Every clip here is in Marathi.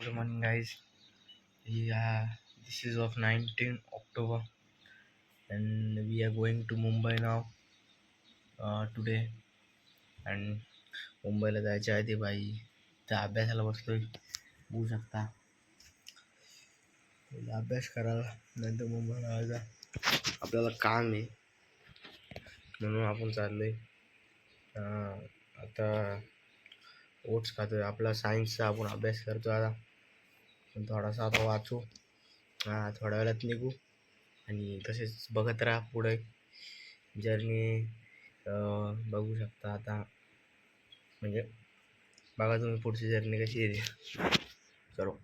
Good morning, guys. Yeah, this is of 19 October, and we are going to Mumbai now today. And मुंबईला जायच्या आधी भाई त्या अभ्यासाला बसलोय. बघू शकता पहिला अभ्यास करायला, नंतर मुंबईला जायचा. आपल्याला काम आहे म्हणून आपण चाललोय. आता ओट्स खातोय. आपला सायन्सचा आपण अभ्यास करतो आता. थोडासा आता वाचू, थोड्या वेळात निघू आणि तसेच बघत राहा पुढे जर्नी. बघू शकता आता, म्हणजे बघा तुम्ही पुढची जर्नी कशी येते. चलो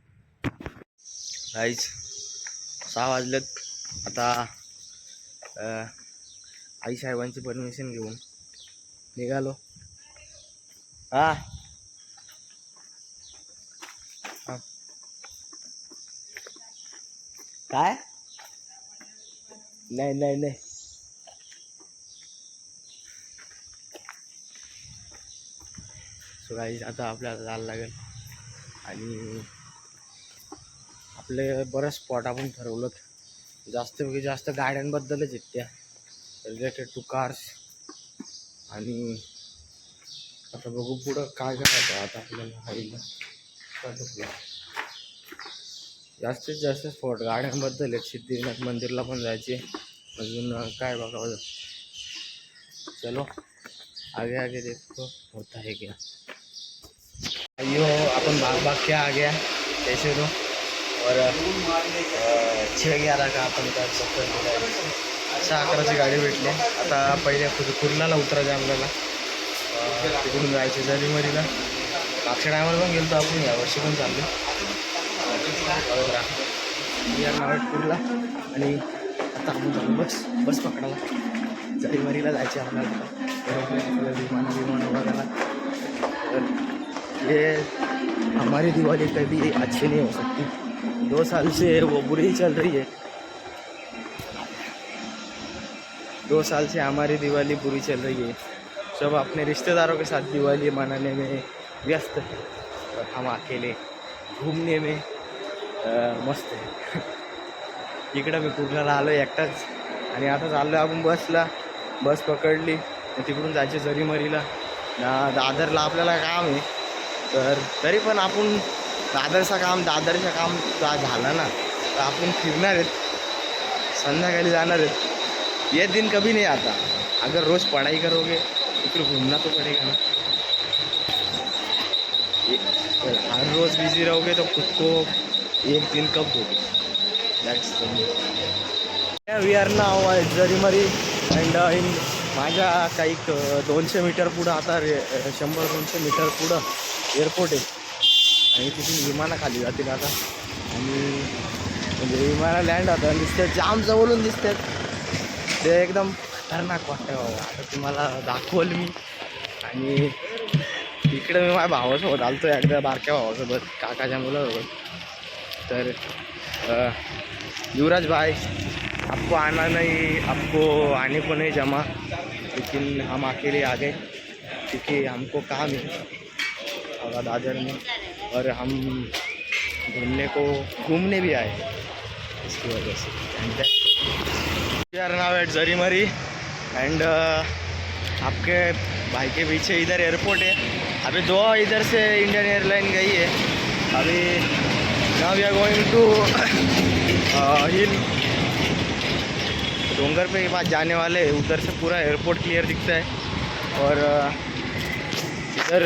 गाईज, 6 वाजलेत आता. आई साहेबांची परमिशन घेऊन निघालो. हा काय नाही नाही नाही सो गाईज, आता आपल्याला जायला लागेल. आणि आपले बरेच स्पॉट आपण ठरवलं. जास्त गाड्यांबद्दलच आहेत त्या, रिलेटेड टू कार्स. आणि आता बघू पुढं काय करायचं. आता आपल्याला जास्तीत जास्त स्पॉट गाड्यांबद्दल आहेत. सिद्धिविनायक मंदिरला पण जायचे, अजून काय बघावं. चलो आगे आगे देखो होता है क्या. अयो अपन भाग के आ गया ऐसे तो. और 6:11 का आपण का चक्कर दिला. 6:11ची गाडी भेटली. आता पहिले कुर्ल्याला उतरायचं आपल्याला, तिकडून जायचं जरीमरीला. मागच्या टायमाला पण गेलो आपण, यावर्षी पण चाललो. कुर्ला आणि आता आपण चालू बस पकडायला जरीमरीला जायचे आपल्याला. विमान बघायला. ये हमारी दिवाली कभी अच्छी नहीं हो सकती. 2 साल से वो बुरी चल रही है. 2 साल से हमारी दिवाली बुरी चल रही है. सब अपने रिश्तेदारों के साथ दिवाली मनाने में व्यस्त है और हम अकेले घूमने में मस्त आहे. इकडं मी कुर्ल्याला आलो एकटाच. आणि आता चाललो आपण बसला. बस पकडली, तिकडून जायचे जरीमरीला. दादरला आपल्याला काम आहे. तर तरी पण आपण दादरचं काम झालं ना तर आपण फिरणार आहेत, संध्याकाळी जाणार आहेत. ये दिन कभी नहीं आता. अगर रोज पढ़ाई करोगे तो फिर घूमना तो पड़ेगा ना. हर रोज बिजी रहोगे तो खुद को एक दिन कब दोगे. That's we are now Jarimari. And in माझ्या काही 200 मीटर पुढं, आता 100-200 मीटर पुढं एअरपोर्ट आहे. आणि तिथून विमानं खाली जातील आता. आणि म्हणजे विमानं लँड होतं दिसतात, जाम जवळून दिसतात. ते एकदम खतरनाक वाटतं बाबा. आता तुम्हाला दाखवलं मी. आणि इकडे मी माझ्या भावासोबत आलतो, एकदा बारक्या भावासोबत, काकाच्या मुलासोबत. तर युवराज भाई, आपको आना नहीं, आपको आने को नहीं जमा, लेकिन हम अकेले आ गए क्योंकि हमको काम है दादर में और हम घूमने भी आए इसकी वजह से. And we are now at Jarimari. And आपके भाई के पीछे इधर एयरपोर्ट है. अभी 2 इधर से इंडियन एयरलाइन गई है. अभी now we are going to hill. डोंगर पे पास जाने वाले. उधर से पूरा एयरपोर्ट क्लियर दिखता है. और इधर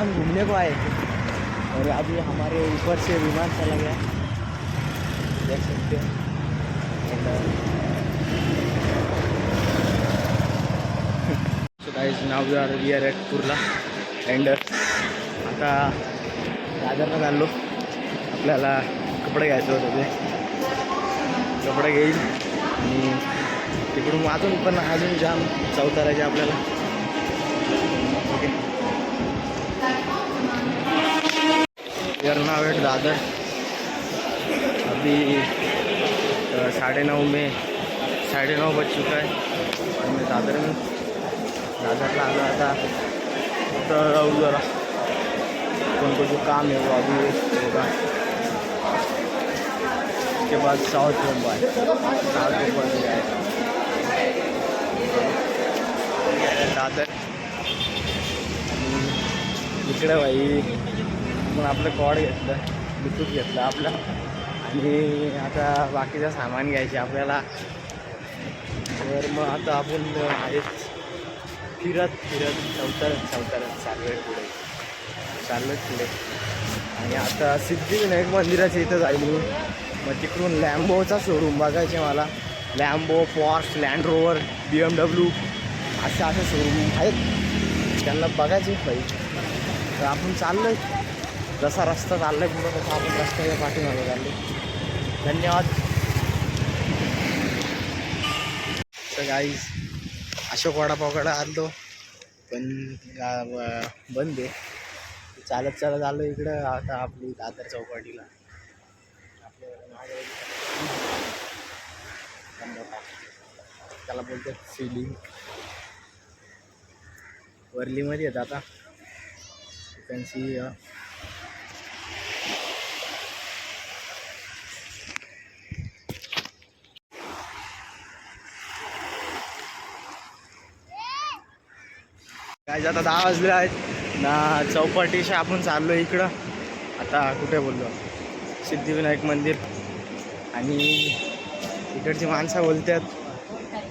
जहाँ घूमने को आए थे और अभी हमारे ऊपर से विमान चला गया, देख सकते हैं। So guys now we are at Kurla and आता दादरला चाललो. आपल्याला कपडे घ्यायचे होते ते कपडे घेईल आणि तिकडून अजून जाम चौतारायचे आपल्याला. ओके यार नाव एट दादर. अभी 9:30 बज चुका है और मैं दादरला आलो. आता तो रहू जरा को जो काम है वो अभी होगा. उसके बाद साउथ मुंबई जाएगा दादर. इकडे भाई आपण आपलं कॉड घेतलं, ब्लूटूथ घेतलं आपलं आणि आता बाकीचं सामान घ्यायचे आपल्याला. तर मग आता आपण आहेच फिरत चौतरत चाललं पुढे आणि आता सिद्धिविनायक मंदिराच्या इथं जाईल मी. मग तिकडून लॅम्बोचा शोरूम बघायचे मला. लॅम्बो, पॉर्श, लँड रोवर, BMW असे शोरूम आहेत, त्यांना बघायचे पाहिजे. तर आपण चाललोय, जसा रस्ता चाललाय पुढं तसा आपण रस्त्याच्या पाठीमागे चाललो. धन्यवाद. तर गाईज अशोक वडापावकडे आलो पण बंद आहे. चालत आलो इकडं. आता आपली दादर चौपाटीला त्याला बोलतात सिलिंग. वर्लीमध्ये येत आता सी. काय आता 10 वाजले आहेत ना. चौपाटीशी आपण चाललो इकडं. आता कुठे बोललो, सिद्धिविनायक मंदिर. आणि इकडची माणसं बोलतात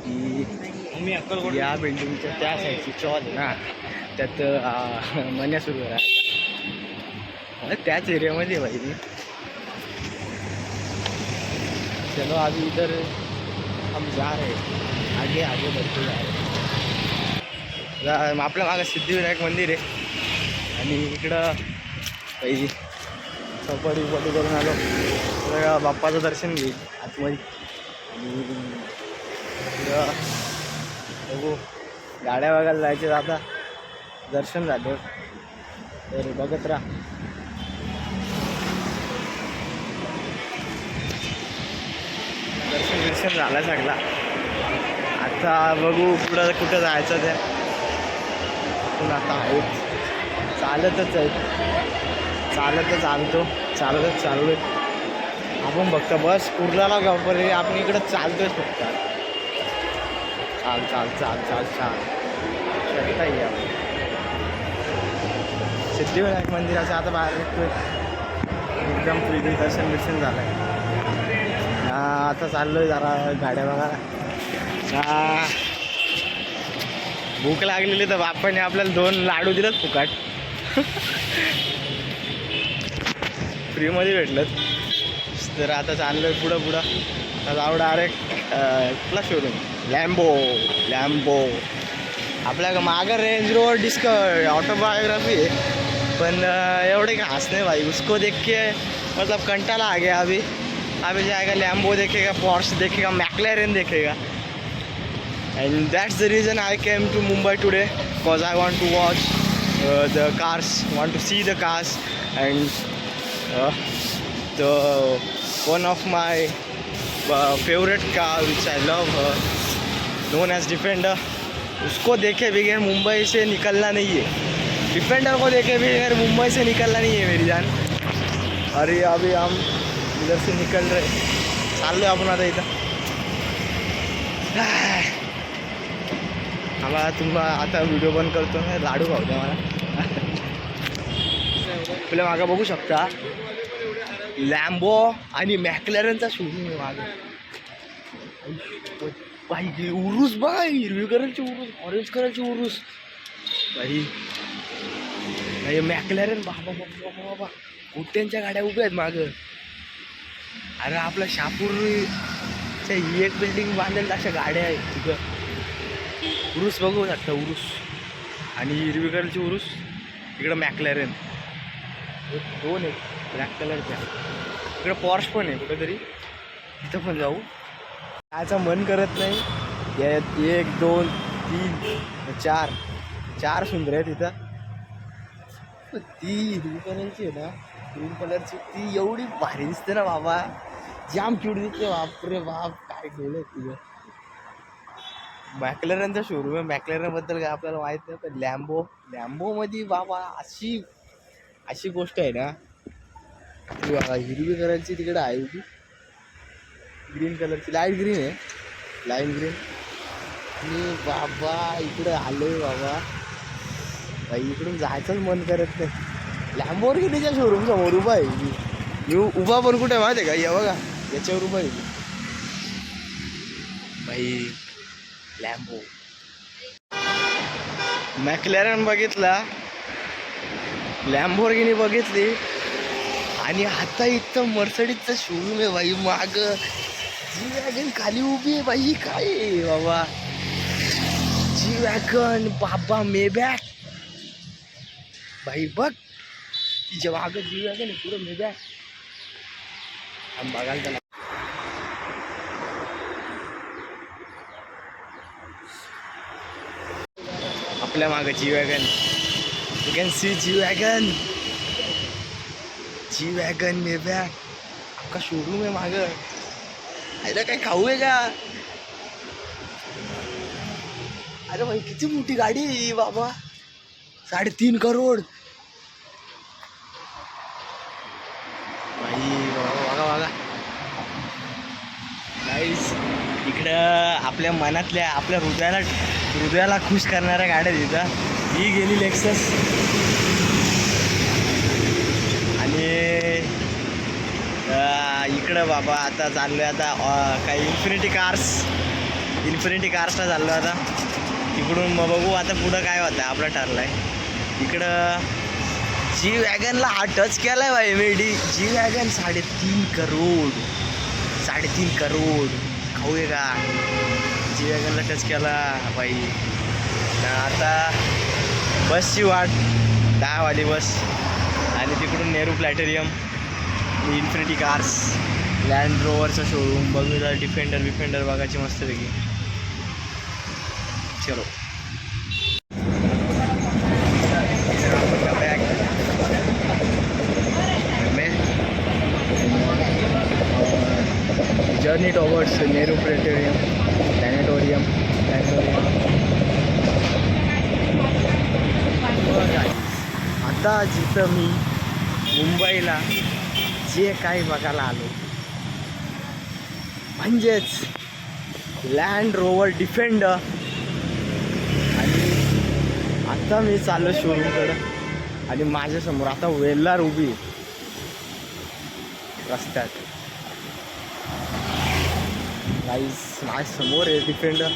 की या बिल्डिंगच्या त्या साईडची चॉल आहे ना, त्यात मन्या सुरू राहतात. त्याच एरियामध्ये भाई मी. चलो अभी इधर हम जा रहे आगे बढ़ते जा रहे. आपल्या मागं सिद्धिविनायक मंदिर आहे आणि इकडं काही चौपाटी करून आलो. तर बाप्पाचं दर्शन घेईल आतमध्ये आणि इकडं बघू. गाड्या बघायला जायचे आता, दर्शन झालं तर बघत राहा. दर्शन झाला सगळा. आता बघू कुठं जायचं त्या. पण आता आहेत चालतच चाललो आपण. फक्त बस कुर्लाला गावपर्यंत आपण इकडं चालतोच फक्त. चाल शकता येईल आपण. सिद्धिविनायक मंदिराचं आता बाहेर निघतोय. एकदम फ्रीली दर्शन झालं आहे. आता चाललोय जरा गाड्या बघायला. भूक लागलेली तर बाप्पाने आपल्याला 2 लाडू दिलेत फुकाट. फ्रीमध्ये भेटलं. तर आता चाललोय पुढं. आता जाऊ डायरेक्ट कुठला शोरूम, लॅम्बो. आपल्या मागं रेंज रोवर डिस्कवर ऑटोबायोग्राफी है, पण एवढे खास नहीं भाई. उसको देख के मतलब कंटाला आ गया. अभी जाएगा लैम्बो देखेगा, पॉर्श देखेगा, मैक्लेरन देखेगा. And that's the reason I came to Mumbai today, because I want to watch the cars, want to see the cars, and the one of my favorite car which I love, known as Defender. उसको देखे बगैर मुंबई से निकलना नहीं है. डिफेंडर को देखे बगैर मुंबई से निकलना नहीं है मेरी जान. अरे अभी हम इधर से निकल रहे, चाललो आपण आता इथं. आम्हाला तुम्हाला आता व्हिडिओ बंद करतो ना. लाडू खाऊ द्या मला. आपल्या मागं बघू शकता लॅम्बो आणि मॅक्लॅरनचा शोरूम आहे मागं. भाई उरूस बघा, हिरवी कलरची उरूस, ऑरेंज कलरची उरूस भाई. हे मॅकलॅरन बाबा बाबा बाबा कुठ्यांच्या गाड्या उभ्या आहेत मागं. अरे आपल्या शहापूरच्या ही एक बिल्डिंग बांधेल अशा गाड्या आहेत तिथं. उरूस बघू शकता उरूस आणि हिरवी कलरची उरूस. इकडं मॅकलॅरन दोन आहेत ब्लॅक कलरच्या. इकडं पॉर्श पण आहे कुठेतरी, तिथं पण जाऊ. जायचं मन करत नाही. यात 1 2 3 4 सुंदर आहे तिथं. ती हिरवी कलरची आहे ना, ग्रीन कलरची, ती एवढी भारी दिसते ना बाबा, जाम क्यूट दिसते. बापरे बाप काय केलं तुझं. मॅकलॅरनचा शोरूम आहे. मॅकलॅरन बद्दल काय आपल्याला माहित नाही, पण लॅम्बो मध्ये बाबा अशी गोष्ट आहे ना ती बाबा. हिरवी कलरची तिकडे आहे होती, ग्रीन कलरची लाईट ग्रीन आहे, लाईट ग्रीन. मी बाबा इकडे आलोय बाबा, भाई इकडून जायचंच मन करत नाही. लॅम्बोर्गिनीच्या शोरूम समोर उभा आहे मी उभा पण कुठे माहिती आहे का, या बघा याच्यावर उभा आहे भाई. लॅम्बो मॅकलॅरन बघितला, लॅम्बोर्गिनी बघितली, आणि आता इथं मर्सिडीजचं शोरूम आहे भाई. माग जी वॅगन खाली उभी आहे भाई. काय आहे बाबा, जी वॅगन बाबा, मेबॅक भाई. बघ तिच्या मागं जी वॅगन आहे, पुढं मेबॅक. बघायला त्याला आपल्या मागं G wagon. You can see G wagon Maybach. अख्खा शोरूम आहे मागं. आयला काय खाऊ आहे का. अरे भाई किती मोठी गाडी आहे बाबा, 3.5 करोड भाई. बघा गाईस, इकडं आपल्या मनातल्या, आपल्या हृदयाला खुश करणाऱ्या गाड्या तिथं. ही गेली लेक्सस, आणि इकडं बाबा आता चाललो आहे आता काही इन्फिनिटी कार्सला चाललो आता. तिकडून मग बघू आता पुढं काय होतं, आपलं ठरलं आहे. इकडं जी वॅगनला हा टच केला आहे बाई मेडी. जी वॅगन 3.5 करोड खाऊये का. जी वॅगनला टच केला बाई. आता बसची वाट, 10 वाली बस, आणि तिकडून Nehru planetarium, infinity cars, land रोवरचा शोरूम बघूया. डिफेंडर बघायची मस्तपैकी. चलो जर्नी टॉवर्ड्स नेहरू प्लॅनेटोरियम. आता जिथं मी मुंबईला जे काही बघायला आलो म्हणजेच लँड रोवर डिफेंडर. आणि आता मी चाललो शोरूमकडं, आणि माझ्यासमोर आता वेल्लार उभी रस्त्यात. गाईस माझ्यासमोर आहे defender.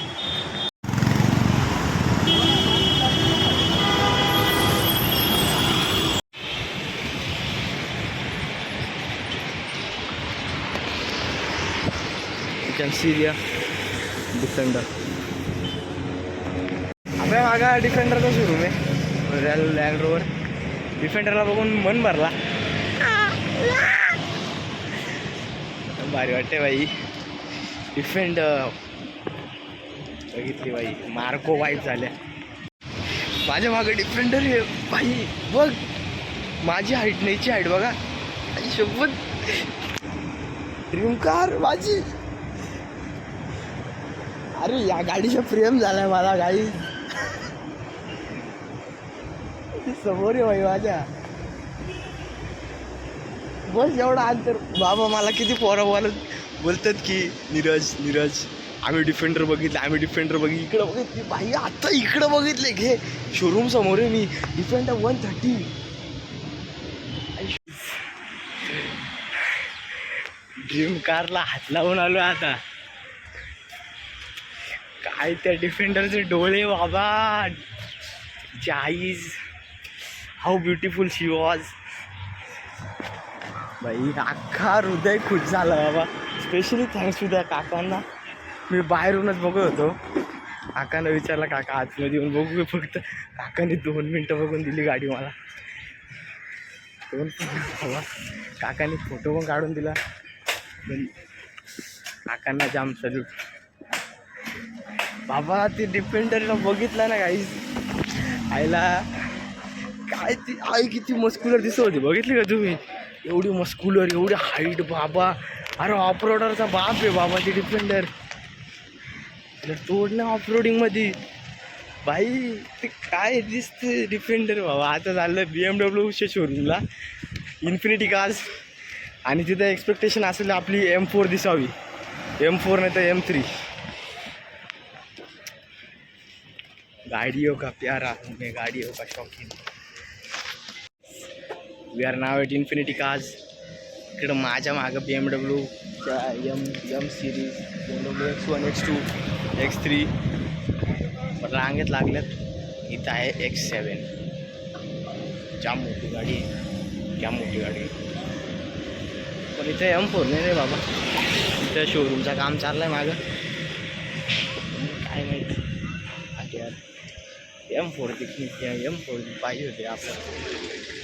You can see there defender. आपल्या मागा डिफेंडरचा शोरूम आहे, लँड रोवर. डिफेंडरला बघून मन भरला, भारी वाटते बाई. डिफेंडर बघितली बाई, मार्को वाईफ झाल्या. माझ्या मागे डिफेंडर आहे बाई. बघ माझी हाईट नाहीची हाईट बघा, सोबत ड्रीम कार माझी. अरे या गाडीचा प्रेम झालाय मला. गाडी समोर आहे बाई माझ्या. बस एवढा अंतर बाबा. मला किती पोरं बोलतात की नीरज आम्ही डिफेंडर बघितलं. इकडं बघितली बाई. आता इकडं बघितले घे, शोरूम समोर आहे मी. डिफेंडर 130. ड्रीम कारला हात लावून आलो आता. काय त्या डिफेंडरचे डोळे बाबा, eyes how beautiful she was. बाई अख्खा हृदय खुश झालं बाबा. स्पेशली थँक्स टू त्या काकांना. मी बाहेरूनच बघत होतो, काकांना विचारलं काका आतमध्ये येऊन बघू. फक्त काकांनी 2 मिनटं बघून दिली गाडी मला. 2 बाबा काकांनी फोटो पण काढून दिला. पण काकांना जाम सल्यूट बाबा. ते डिफेंडरला बघितलं ना काहीच आईला, काय ती आई किती मस्क्युलर दिसत होती बघितली का तुम्ही? एवढी मस्क्युलर, एवढी हाईट बाबा. अरे ऑफरोडरचा बाप आहे बाबा ती डिफेंडर. तोडणं ऑफरोडिंगमध्ये बाई ते काय दिसते डिफेंडर बाबा. आता झालं BMW शोरूमला इन्फिनिटी कार्स, आणि तिथं एक्सपेक्टेशन असेल आपली M4 दिसावी. M4 नाही तर M3. गाड़ियों का प्यारा हूँ मैं, गाड़ियों का शौकीन. We are now at Infinity Cars. इकडं माझ्या मागं BMWच्या M series, BMW X1 X2 X3 रांगेत लागल्यात. इथं आहे X7. जाम मोठी गाडी आहे, जाम मोठी गाडी आहे. पण इथे M4 नाही रे बाबा. इथं शोरूमचं काम चाललं आहे मागं, काय माहिती यार. M4 दिखली, M4 पाहिजे होते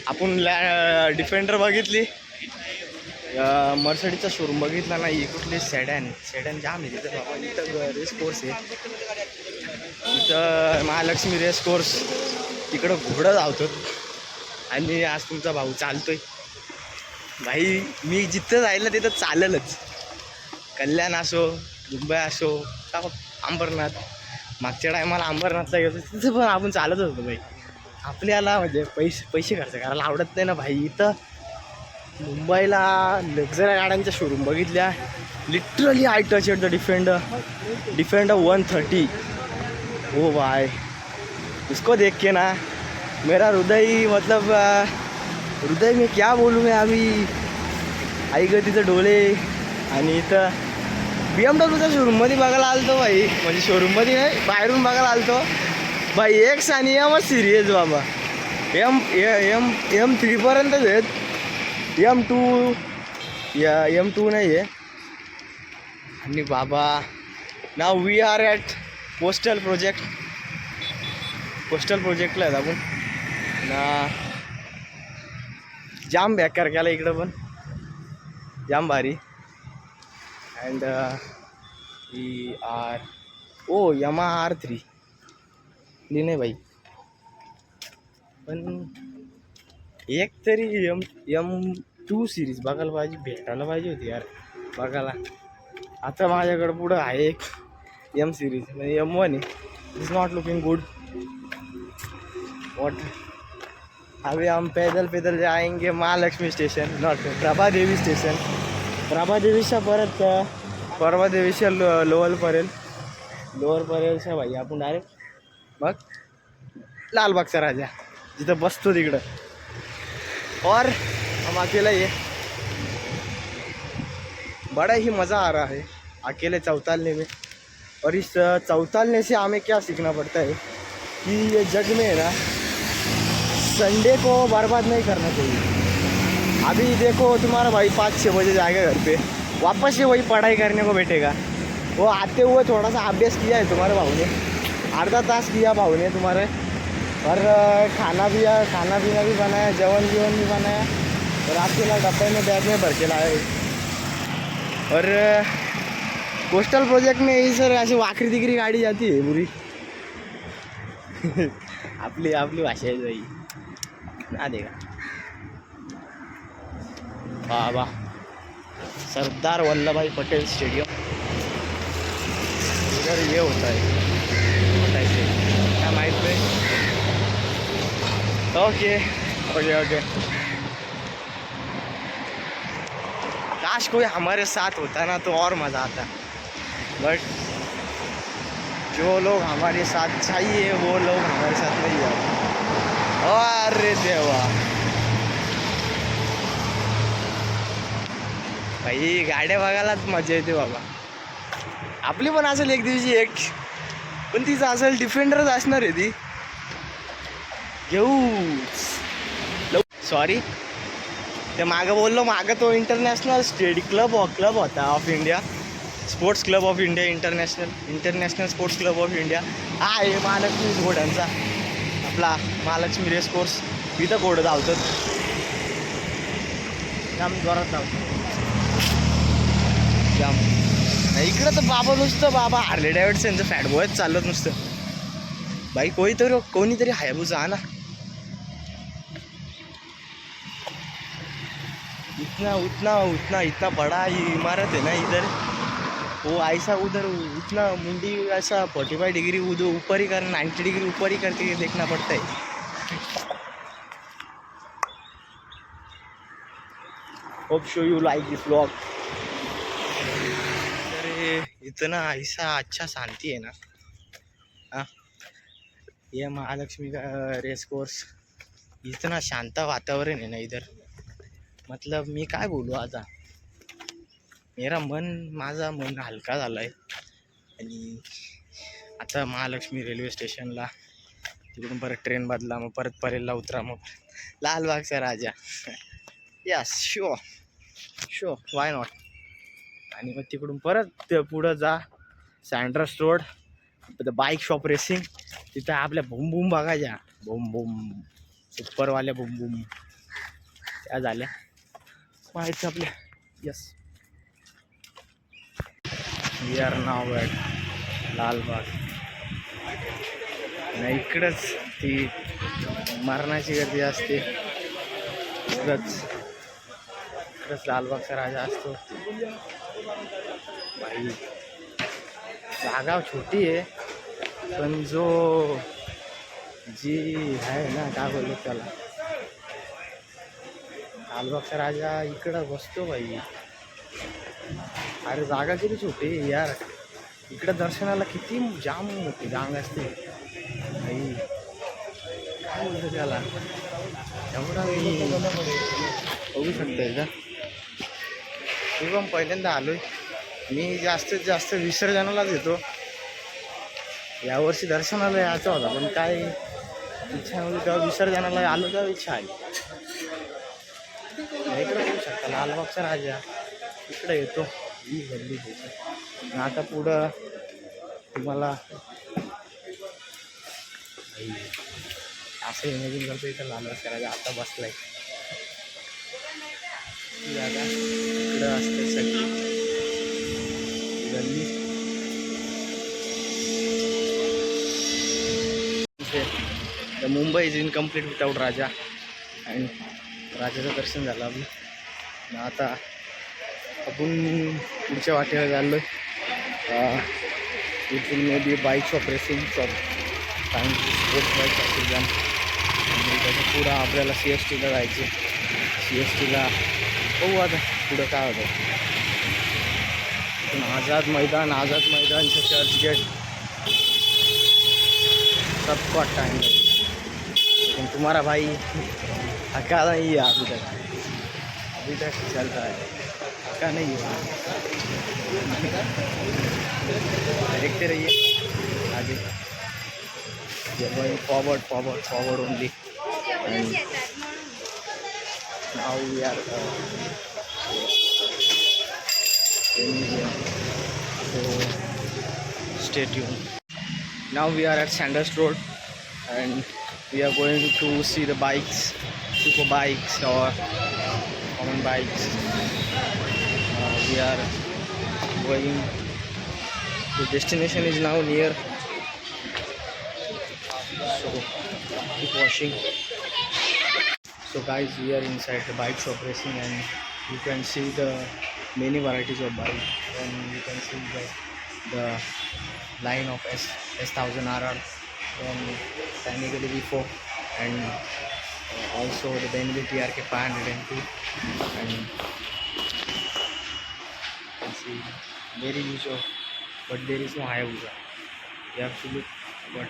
आपण डिफेंडर बघितली, मर्सिडीजचा शोरूम बघितला नाही. कुठली सेडॅन जाम आहे तिथं बाबा. इथं रेस कोर्स आहे, इथं महालक्ष्मी रेस कोर्स. तिकडं घोडं धावतो आणि आज तुमचा भाऊ चालतोय. भाई मी जिथं जायला तिथं चालेलच. कल्याण असो, मुंबई असो, का अंबरनाथ. मागच्या टायमाला अंबरनाथला गेलो तिथं पण आपण चालत होतो भाई. आपल्याला म्हणजे पैसे खर्च करायला आवडत नाही ना भाई. इथं मुंबईला लक्झरी गाड्यांच्या शोरूम बघितल्या. Literally I touch at the defender 130. ओ भाई उसको देख के ना मेरा हृदय, मतलब हृदय में क्या बोलूँ मैं अभी. आई गं तिथं डोले. आणि इथं BMWच्या शोरूममध्ये बघायला आलतो भाई, म्हणजे शोरूममध्ये नाही बाहेरून बघायला आलतो भाई. एक्स आणि M सिरीज बाबा. M3 पर्यंत आहेत. M2 नाही आहे. आणि बाबा नाव वी आर ॲट पोस्टल प्रोजेक्टला आहेत आपण ना. जाम बेकार केला इकडं पण, जाम भारी. अँड Yamaha R3 ली नाही भाई. पण एक तरी M2 सिरीज बघायला पाहिजे, भेटायला पाहिजे होती यार बघायला. आता माझ्याकडं पुढं आहे एक M सिरीज, म्हणजे M1 आहे. Is not looking good. What अभी हम पैदल जाएंगे Mahalaxmi station, not Prabhadevi station. प्रभादेवीच्या परत परभादेवीच्या लोअर परेलच्या भाई आपण डायरेक्ट मग लालबागचा राजा जिथं बसतो तिकडं. और हम अकेला ये बड़ा ही मज़ा आ रहा है अकेले चौतालने में. और इस चौतालने से हमें क्या सीखना पड़ता है कि ये जग में है ना, संडे को बर्बाद नहीं करना चाहिए. अभी देखो तुम्हारा भाई 5-6 बजे जाएगा घर पे, वापस से वही पढ़ाई करने को बैठेगा. वो आते हुए थोड़ा सा अभ्यास किया है तुम्हारे भाऊ ने, आधा तास किया भाऊ ने तुम्हारे. और खाना पीना भी बनाया, जवन भी बनाया. और आपके ना डब्बे में बैग में भर के लाए. और कोस्टल प्रोजेक्ट में ही सर ऐसी वाकरी तिकरी गाड़ी जाती है पूरी. आपली भाषा है भाई ना. देगा बाबा सरदार वल्लभ भाई पटेल स्टेडियम. इधर ये होता है क्या माहित नहीं. ओके. काश कोई हमारे साथ होता ना तो और मज़ा आता. बट जो लोग हमारे साथ चाहिए वो लोग हमारे साथ नहीं आते. अरे देवा भाई गाड्या बघायलाच मजा येते बाबा. आपली पण असेल एक दिवशी एक, पण तिचं असेल डिफेंडरच असणार आहे ती. घेऊ सॉरी, ते मागं बोललो, मागं तो इंटरनॅशनल क्लब होता of India, sports club of India, international sports club of India. हा आहे महालक्ष्मी घोड्यांचा आपला महालक्ष्मी रेस कोर्स. इथं घोडं धावतात, जाम जोरात धावतात जाम. इकडं तर बाबा नुसतं बाबा हार्ले डेव्हिडसनचं फॅट बॉयच चालत नुसतं. बाई कोणीतरी हायबुजा ना. इतना बड़ा ये इमारत है ना इधर, वो ऐसा उधर इतना मुंडी ऐसा 45 डिग्री उधर ऊपर ही कर, 90 डिग्री ऊपर ही करके देखना पड़ता है. Hope show you like this vlog. अरे इतना ऐसा अच्छा शांति है ना. हाँ, ये महालक्ष्मी का रेस कोर्स, इतना शांत वातावरण है ना इधर. मतलब मी काय बोलू आता, माझा मन हलका झाला आहे. आणि आता महालक्ष्मी रेल्वे स्टेशनला, तिकडून परत ट्रेन बदला, मग परत परेलला उतरा, मग लालबागचा राजा. Yes show why not. आणि मग तिकडून परत पुढं जा, Sandhurst road, bike shop racing. तिथं आपल्या बूम बूम बघायच्या, बूम सुपरवाल्या बूम त्या झाल्या माहिती आपल्या. Yes, we are now at Lalbaug. नाही इकडंच ती मरणाची गर्दी असते, इकडंच लालबागचा राजा असतो. भाई जागा छोटी आहे, पण जी आहे ना, काय बोलतो त्याला, लालबागचा राजा इकडं बसतो भाई. अरे जागा किती छोटी आहे यार, इकडं दर्शनाला किती जाम मोठी जांग असते भाई. काय बोलतो त्याला, एवढा मी बघू शकतोय का. मी पण पहिल्यांदा आलोय. मी जास्तीत जास्त विसर्जनालाच येतो. यावर्षी दर्शनाला यायचा होता, पण काय इच्छा नव्हती, तेव्हा विसर्जनाला आलो तेव्हा इच्छा आली. इकडं बघू शकता लालबागचा राजा, इकडं येतो ही गल्ली त्याची. आता पुढं तुम्हाला असं इमॅजिन करतो, इथं लालबागचा राजा आता बसलाय. जागा इकडं असते सगळी गल्ली. The Mumbai is incomplete without Raja. आणि राजाचं दर्शन झालं आपलं. आता आपण पुढच्या वाटेवर चाललो आहे. इथून may be bike shop racing shop, कारण की स्पोर्ट्स बाईक असेल जाम. आणि त्याच्या पुढं आपल्याला CSTला जायचे. CSTला बघू आता पुढं काय होतं. आझाद मैदानचं चर्च गेट सबको टाइम लेकिन तुम्हारा भाई थका नहीं है अभी तक चल रहा है, थका नहीं है. देखते रहिए आगे. Forward only. Now we are so stay tuned. Now we are at Sanders Road and we are going to see the bikes, super bikes or common bikes. We are going, the destination is now near, so keep watching. So guys, we are inside the bike shop racing and you can see the many varieties of bike, and you can see the line of S1000RR and technically V4, and also the Bentley TRK 502, and you can see very huge of, but there is no Hayabusa. You have to look, but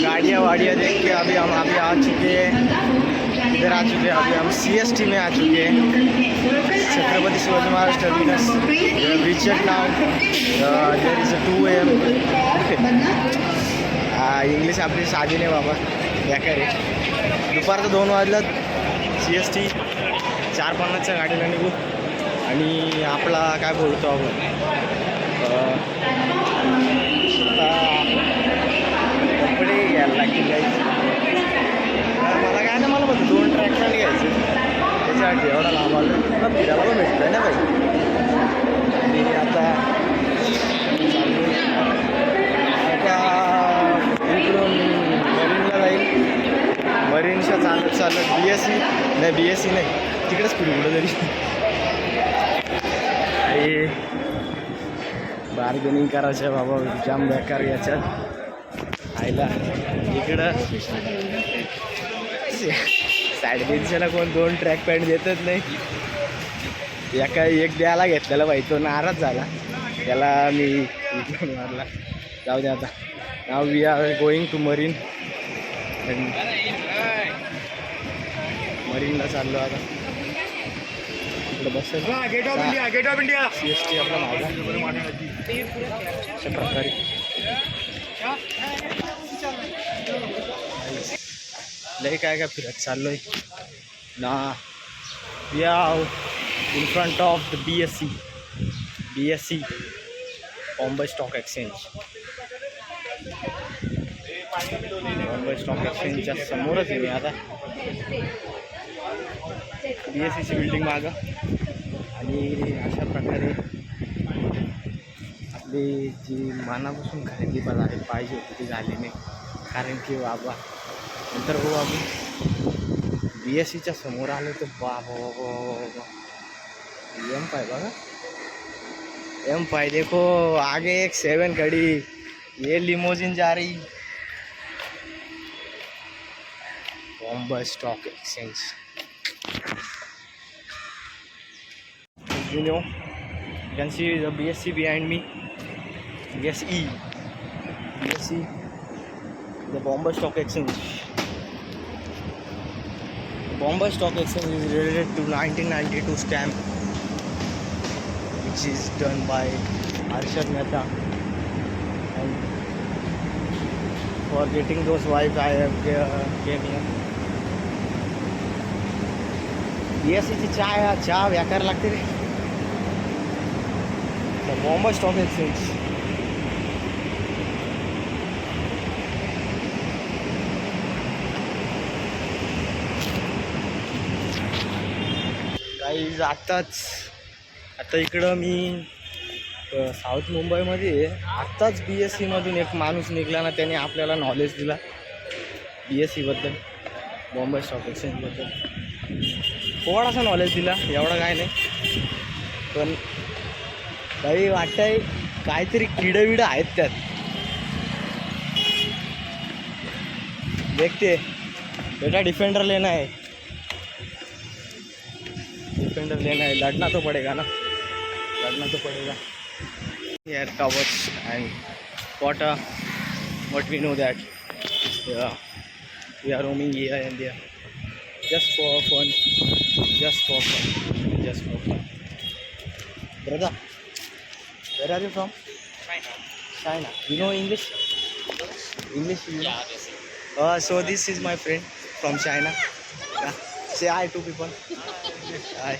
गाड़ियाँ वाड़ियाँ देख के अभी हम अभी आ चुके हैं, इधर आ चुके हैं. अभी हम CST में आ चुके हैं, Chhatrapati Shivaji Maharaj Terminus. Richard now there is a 2 AM. English आपली साधी नाही बाबा. बेकार आहे. दुपारचं 2 वाजल्यात. CST 4:50च्या गाडीला निघू. आणि आपला काय बोलतो आपण कपडे घ्यायला लागतील काही. मला काय ना मला म्हणतो 2 ट्रॅक पॅन्ट घ्यायचे. त्याच्यासाठी एवढा लांब आलो. मला फिरायला पण भेटतं ना भाई. आणि आता इकडून मरीनला जाईल. मरीनच्या चालत BSC नाही, BSC नाही, तिकडेच फिरू कुठं तरी. हे बार्गेनिंग करायचं बाबा जाम बेकार याच्यात आयला. इकडं 350ला कोण 2 ट्रॅक पॅन्ट देतच नाही. एक द्यायला घेतलेला बाई, तो नाराज झाला. त्याला मी मारला. जाऊ दे आता. Now we are going to Marine. मरीनला चाललो आता. इकडं बसेल gate of India, gate of India. CST आपला माझा अशा प्रकारे. लय काय फिरत चाललोय ना. We are in front of the BSC Bombay Stock Exchange. Bombay stock एक्सचेंजच्या समोरच आहे मी आता. BSCची बिल्डिंग मागं. आणि अशा प्रकारे आपली जी मनापासून खरेदी पाहिजे होती ती झाली नाही. कारण की बाबा नंतर हो आपण BSCच्या समोर आलो तर बाबा M5 बघा. M5 देखो आगे एक 7 खड़ी. ये लिमोजिन जा रही. Bombay stock exchange. You know, you can see the BSC behind me. BSC, the Bombay Stock Exchange. The Bombay Stock Exchange is related to 1992 scam, which is done by Arshad Mehta. And for getting those vibes, I have came here. BSCची चहा व्याकार लागते रे. The Bombay Stock Exchange. Guys आता इकडं मी साऊथ मुंबईमध्ये आत्ताच BSC मधून एक माणूस निघला ना. त्याने आपल्याला नॉलेज दिला BSC बद्दल, बॉम्बे स्टॉक एक्सचेंजबद्दल. थोडासा नॉलेज दिला, एवढं काय नाही. पण काही वाटतंय काहीतरी किडं आहेत त्यात. देखते बेटा डिफेंडर लेना है. डिफेंडर लेना है. लड़ना तो पड़ेगा ना, लड़ना तो पड़ेगा. Air covers and what we know that we are roaming here and there just for fun. Brother, where are you from? China. You know English? You know? Yeah. So this is my friend from China. Yeah. Say hi to people. Hi.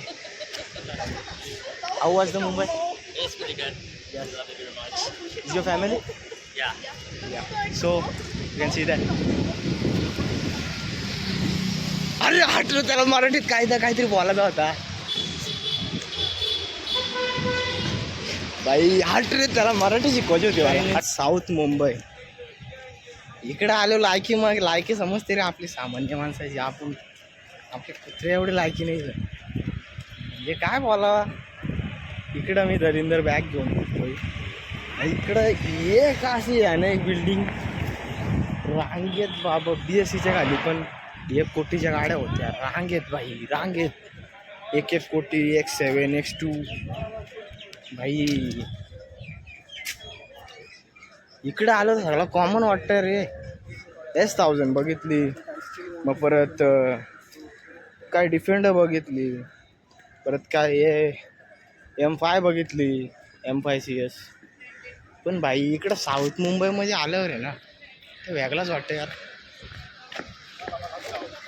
How was the Mumbai? It's pretty good. Yes. Love it very much. Is your family? Yeah. So you can see that. अरे हटलो, त्याला मराठीत काहीतरी बोलायचा होता. बाई हट रे, त्याला मराठी शिकवायची होती. साऊथ मुंबई इकडे आलो. लायकी समजते रे आपली सामान्य माणसाची. आपले कुत्रे एवढे लायकी नाही म्हणजे काय बोलावा. इकडं मी दरिंदर बॅग घेऊन येतोय. इकडं एक अशी आहे ना, एक बिल्डिंग रांगेत बाबा. BSCच्या खाली पण 1 कोटीच्या गाड्या होत्या. रांगेत 1 कोटी, X7, X2 भाई. इकडं आलं तर सगळं कॉमन वाटतं रे. S1000 बघितली, मग परत काय डिफेंडर बघितली, परत काय M5 बघितली, M5 CS. पण भाई इकडं साऊथ मुंबईमध्ये आल्यावर आहे ना, ते वेगळाच वाटतं यार.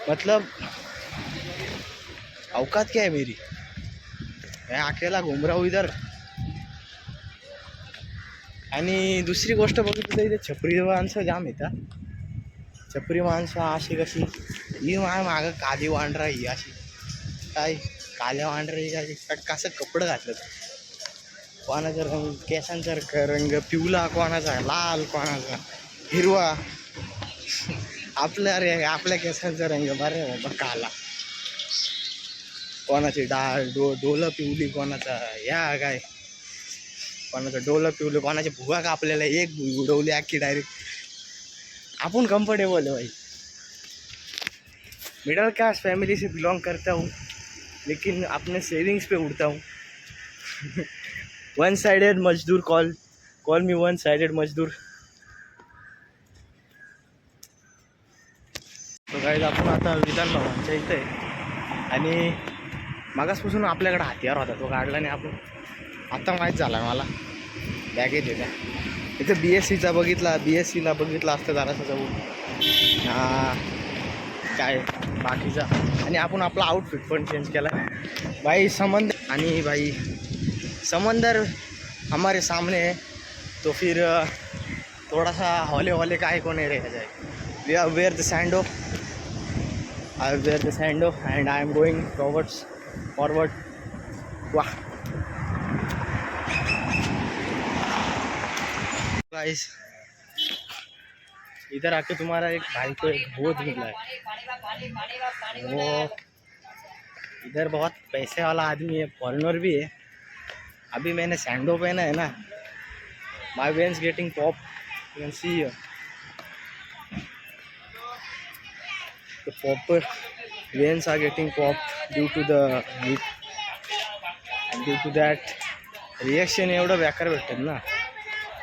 मतलब औकात क्या है मेरी, मैं अकेला घूम रहा हूँ इधर. आणि दुसरी गोष्ट बघितली तर इथे छपरी माणसं जाम येतात. छपरी माणसं अशी कशी ही मागं काली वांढरा ही अशी काय काल्या वांढरा ही काय कसं कपडं घातलं, कोणाचा रंग केसांचा रंग पिवला, कोणाचा लाल, कोणाचा हिरवा. आपल्या रे आपल्या केसांचा रंग बरे बाबा काला, कोणाची डोलं पिवली, कोणाचा या काय कोणाचं डोलं पिवलं, कोणाचे भुगा कापलेला, एक भुई उडवली अख्खी डायरेक्ट. अपन कंफर्टेबल है भाई. मिडिल क्लास फैमिली से बिलोंग करता हूँ, लेकिन अपने सेविंग्स पे उड़ता हूँ. वन साइडेड मजदूर, कॉल मी वन साइडेड मजदूर. तो गाईज आपण आता विधान भवनच्या इथं आहे आणि मागासपासून आपल्याकडे हत्यार होता, तो काढला नाही आपण. आता माहीत झाला मला बॅगेत येत्या इथं BSCचा बघितला, BSCला बघितला असतं जरासं जाऊन काय बाकीचा. आणि आपण आपला आउटफिट पण चेंज केला भाई. समंदर हमारे सामने है, तो फिर थोड़ा सा हौले काय को नहीं रह जाए. We are wear the sando, I wear the sando and I am going forward. वाह गाइस, इधर आके तुम्हारा एक भाई को एक बोझ मिला है. वो इधर बहुत पैसे वाला आदमी है, फॉरेनर भी है. अभी मैंने सैंडो पहना है ना, my veins getting pop, you can see the popper veins are getting popped due to the heat, and due to that reaction एवढं बेकार भेटतात ना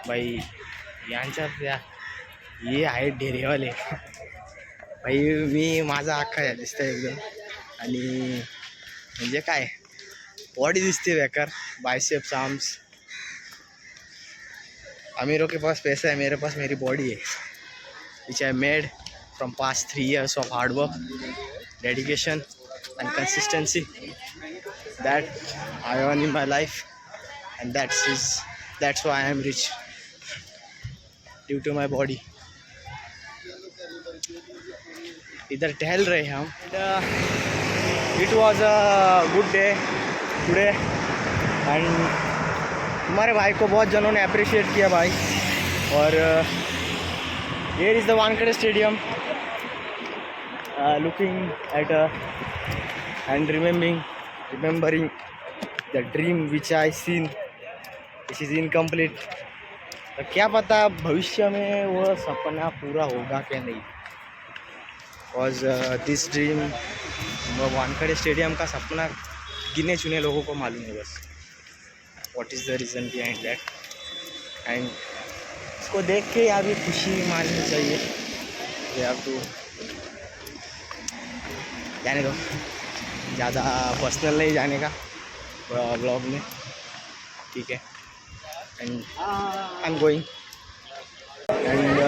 भाई. यांच्यात हे आहेत ढेरेवाले भाई. मी माझा अख्खा या दिसतंय एकदम, आणि म्हणजे काय बॉडी दिसते बेकार, बायसेप्स आर्म्स. अमीरों के पास पैसा है, मेरे पास मेरी बॉडी है, which I made from past 3 years of hard work, dedication and consistency that I earn in my life, and that's why I am rich, due to my body. इधर टहल रहे हम. It was a good day today, and हमारे भाई को बहुत जनों ने अप्रिशिएट किया भाई. और here is the Wankhede stadium, looking at and remembering the dream which I seen, which is incomplete. तो क्या पता भविष्य में वो सपना पूरा होगा क्या नहीं. Cause this dream, Wankhede stadium का सपना गिने चुने लोगों को मालूम है बस. What is the reason behind that? And इसको देख के अभी खुशी माननी चाहिए. We have to जाने दो, ज़्यादा पर्सनल नहीं जाने का ब्लॉग में, ठीक है. And I am going and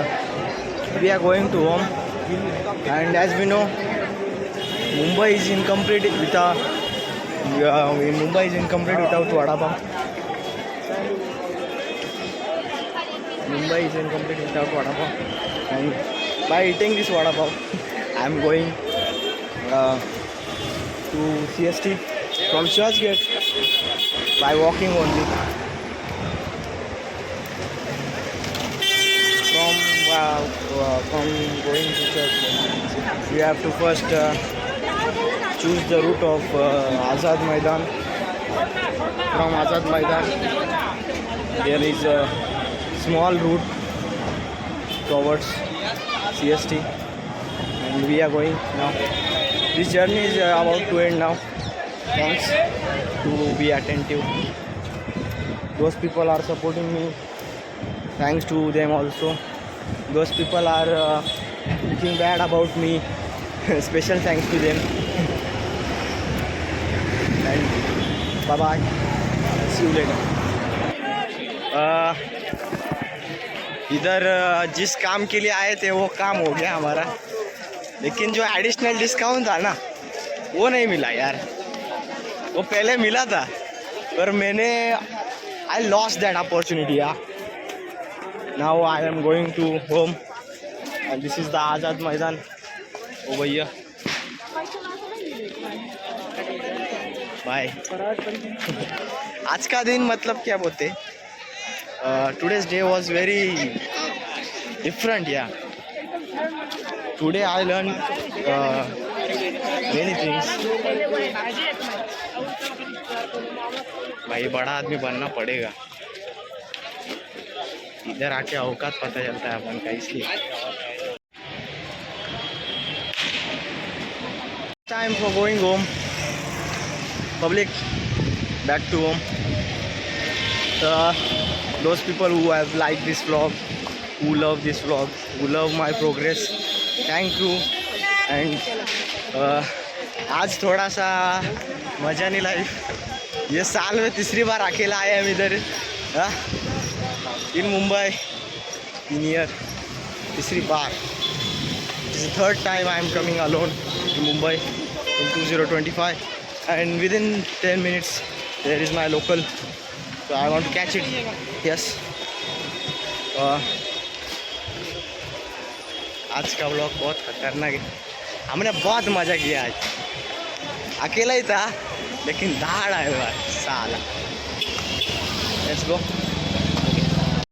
we are going to home. And as we know, Mumbai is incomplete without vada pav. Mumbai is incomplete without vada pav. And by eating this vada pav I am going to CST from Churchgate by walking only. From going to Churchgate, we have to first choose the route of Azad Maidan. From Azad Maidan, there is a small route towards CST, and we are going now. This journey is about to end now. Thanks to be attentive. Those people are supporting me. Thanks to them also. Those people are thinking bad about me. Special thanks to them. And bye bye. See you later. इधर जिस काम के लिए आए थे वो काम हो गया हमारा. लेकिन जो एडिशनल डिस्काउंट था ना वो नहीं मिला यार. वो पहले मिला था पर मैंने आई लॉस्ट दैट अपॉर्चुनिटी यार. Now I am going to home and this is the Azad Maidan. ओ भैया बाय. आज का दिन मतलब क्या बोलते, today's day was very different या. Today I learn many things. भाई बड़ा आदमी बनना पड़ेगा, इधर आके औकात पता चलता है अपन का, इसलिए. Time for going home. Public back to home. Those people who have liked this vlog, who love this vlog, who love my progress, thank you. And आज थोड़ा सा मजा नहीं लाइफ. ये साल में तीसरी बार अकेला आया हम इधर इन मुंबई. इन ईयर तीसरी बार. This is the third time I am coming alone to Mumbai in 2025. And within 10 minutes there is my local, so I want to catch it. Yes. आज का व्लॉग बहुत खतरनाक है. हमने बहुत मज़ा किया आज. अकेला ही था लेकिन दाड़ आया साला. Let's go.